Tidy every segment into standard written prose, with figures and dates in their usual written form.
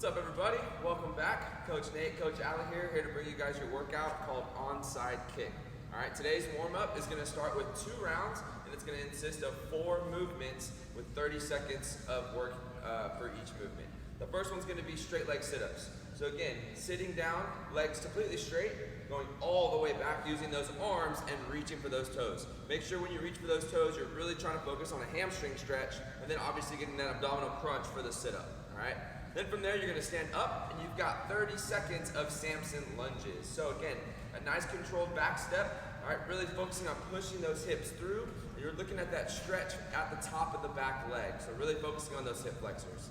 What's up, everybody? Welcome back. Coach Nate, Coach Allen here to bring you guys your workout called Onside Kick. All right, today's warm-up is gonna start with 2 rounds, and it's gonna consist of 4 movements with 30 seconds of work for each movement. The first one's gonna be straight leg sit-ups. So again, sitting down, legs completely straight, going all the way back, using those arms and reaching for those toes. Make sure when you reach for those toes, you're really trying to focus on a hamstring stretch, and then obviously getting that abdominal crunch for the sit-up, all right? Then from there, you're gonna stand up, and you've got 30 seconds of Samson lunges. So again, a nice controlled back step, all right, really focusing on pushing those hips through. You're looking at that stretch at the top of the back leg, so really focusing on those hip flexors.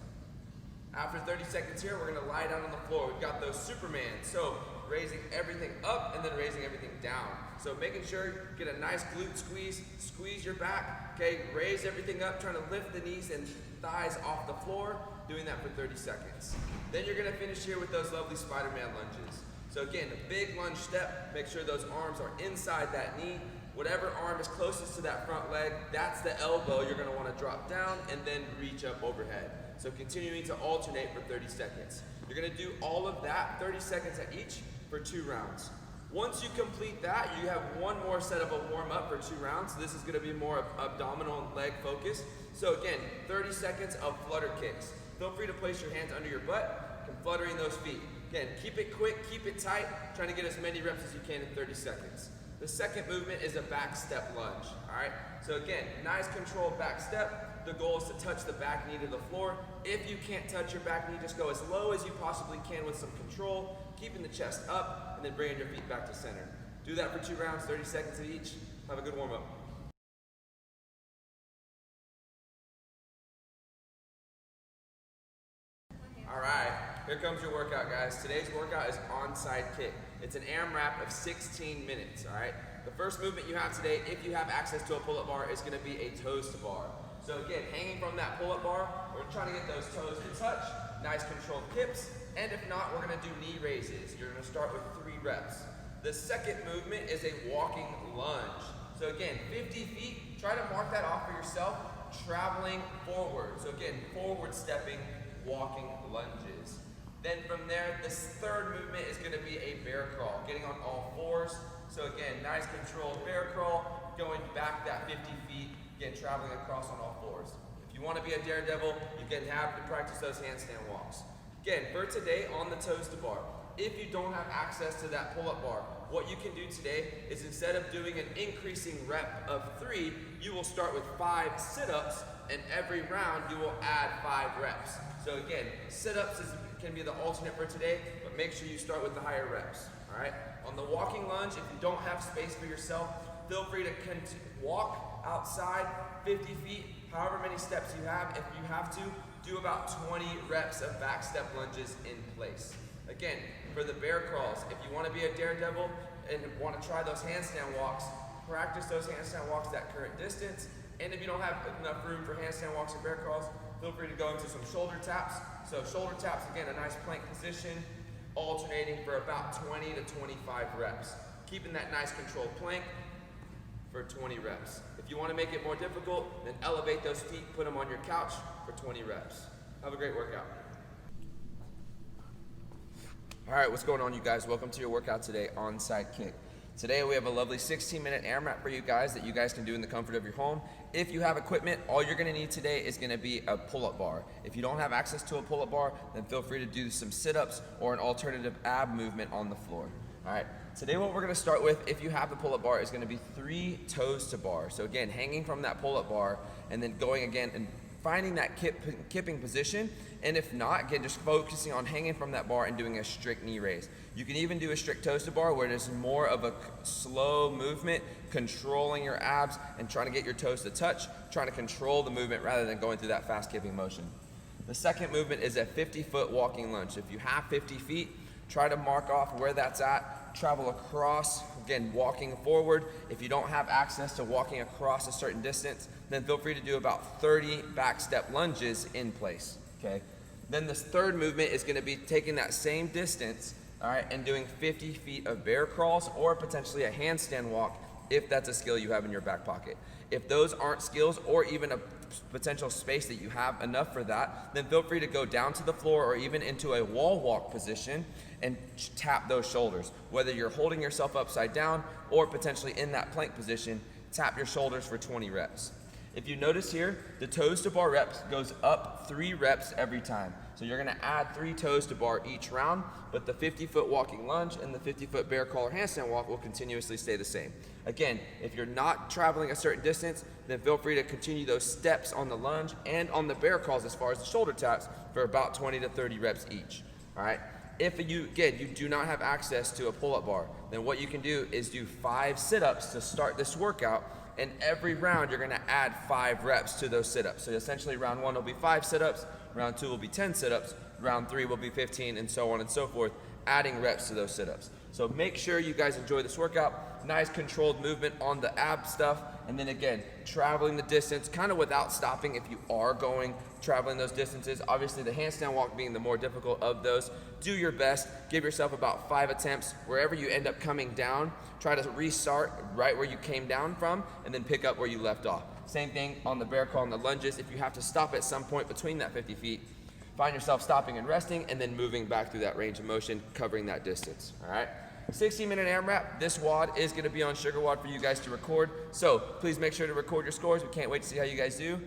After 30 seconds here, we're gonna lie down on the floor. We've got those Superman, so raising everything up and then raising everything down. So making sure you get a nice glute squeeze, squeeze your back, okay, raise everything up, trying to lift the knees and thighs off the floor, doing that for 30 seconds. Then you're gonna finish here with those lovely Spider-Man lunges. So again, a big lunge step, make sure those arms are inside that knee. Whatever arm is closest to that front leg, that's the elbow you're gonna wanna drop down and then reach up overhead. So continuing to alternate for 30 seconds. You're gonna do all of that, 30 seconds at each for 2 rounds. Once you complete that, you have one more set of a warm up for 2 rounds. This is gonna be more abdominal and leg focused. So again, 30 seconds of flutter kicks. Feel free to place your hands under your butt and fluttering those feet. Again, keep it quick, keep it tight, trying to get as many reps as you can in 30 seconds. The second movement is a back step lunge, all right? So again, nice controlled back step. The goal is to touch the back knee to the floor. If you can't touch your back knee, just go as low as you possibly can with some control, keeping the chest up, and then bringing your feet back to center. Do that for 2 rounds, 30 seconds at each. Have a good warm up. All right, here comes your workout, guys. Today's workout is onside kick. It's an AMRAP of 16 minutes, all right? The first movement you have today, if you have access to a pull-up bar, is gonna be a toes to bar. So again, hanging from that pull-up bar, we're trying to get those toes to touch, nice controlled hips, and if not, we're gonna do knee raises. You're gonna start with 3 reps. The second movement is a walking lunge. So again, 50 feet, try to mark that off for yourself, traveling forward. So again, forward stepping, walking lunges. Then from there, this third movement is gonna be a bear crawl, getting on all 4s. So again, nice controlled bear crawl, going back that 50 feet, again, traveling across on all 4s. If you wanna be a daredevil, you can have to practice those handstand walks. Again, for today, on the toes to bar, if you don't have access to that pull-up bar, what you can do today is instead of doing an increasing rep of 3, you will start with 5 sit-ups, and every round you will add 5 reps. So again, sit-ups can be the alternate for today, but make sure you start with the higher reps, all right? On the walking lunge, if you don't have space for yourself, feel free to walk outside 50 feet, however many steps you have. If you have to, do about 20 reps of back step lunges in place. Again, for the bear crawls, if you want to be a daredevil and want to try those handstand walks, practice those handstand walks that current distance. And if you don't have enough room for handstand walks or bear crawls, feel free to go into some shoulder taps. So shoulder taps, again, a nice plank position, alternating for about 20 to 25 reps. Keeping that nice controlled plank for 20 reps. If you want to make it more difficult, then elevate those feet, put them on your couch for 20 reps. Have a great workout. All right, what's going on, you guys? Welcome to your workout today, Onside Kick. Today we have a lovely 16-minute AMRAP for you guys that you guys can do in the comfort of your home. If you have equipment, all you're gonna need today is gonna be a pull-up bar. If you don't have access to a pull-up bar, then feel free to do some sit-ups or an alternative ab movement on the floor. All right, today what we're gonna start with, if you have the pull-up bar, is gonna be 3 toes to bar. So again, hanging from that pull-up bar and then going again and finding that kipping position, and if not, again, just focusing on hanging from that bar and doing a strict knee raise. You can even do a strict toes to bar where it is more of a slow movement, controlling your abs and trying to get your toes to touch, trying to control the movement rather than going through that fast kipping motion. The second movement is a 50-foot walking lunge. If you have 50 feet, try to mark off where that's at, travel across, again, walking forward. If you don't have access to walking across a certain distance, then feel free to do about 30 back step lunges in place, okay? Then this third movement is gonna be taking that same distance, all right, and doing 50 feet of bear crawls or potentially a handstand walk if that's a skill you have in your back pocket. If those aren't skills or even a potential space that you have enough for that, then feel free to go down to the floor or even into a wall walk position and tap those shoulders. Whether you're holding yourself upside down or potentially in that plank position, tap your shoulders for 20 reps. If you notice here, the toes to bar reps goes up 3 reps every time. So you're gonna add 3 toes to bar each round, but the 50-foot walking lunge and the 50-foot bear crawl or handstand walk will continuously stay the same. Again, if you're not traveling a certain distance, then feel free to continue those steps on the lunge and on the bear crawls as far as the shoulder taps for about 20 to 30 reps each, all right? If you do not have access to a pull-up bar, then what you can do is do 5 sit-ups to start this workout, and every round you're gonna add 5 reps to those sit-ups. So essentially round 1 will be 5 sit-ups, round 2 will be 10 sit-ups, round 3 will be 15, and so on and so forth, adding reps to those sit-ups. So make sure you guys enjoy this workout. Nice controlled movement on the ab stuff, and then again, traveling the distance, kind of without stopping if you are traveling those distances. Obviously the handstand walk being the more difficult of those. Do your best, give yourself about 5 attempts. Wherever you end up coming down, try to restart right where you came down from, and then pick up where you left off. Same thing on the bear crawl and the lunges. If you have to stop at some point between that 50 feet, find yourself stopping and resting, and then moving back through that range of motion, covering that distance, all right? 60-minute AMRAP. This WOD is gonna be on Sugar WOD for you guys to record. So please make sure to record your scores. We can't wait to see how you guys do.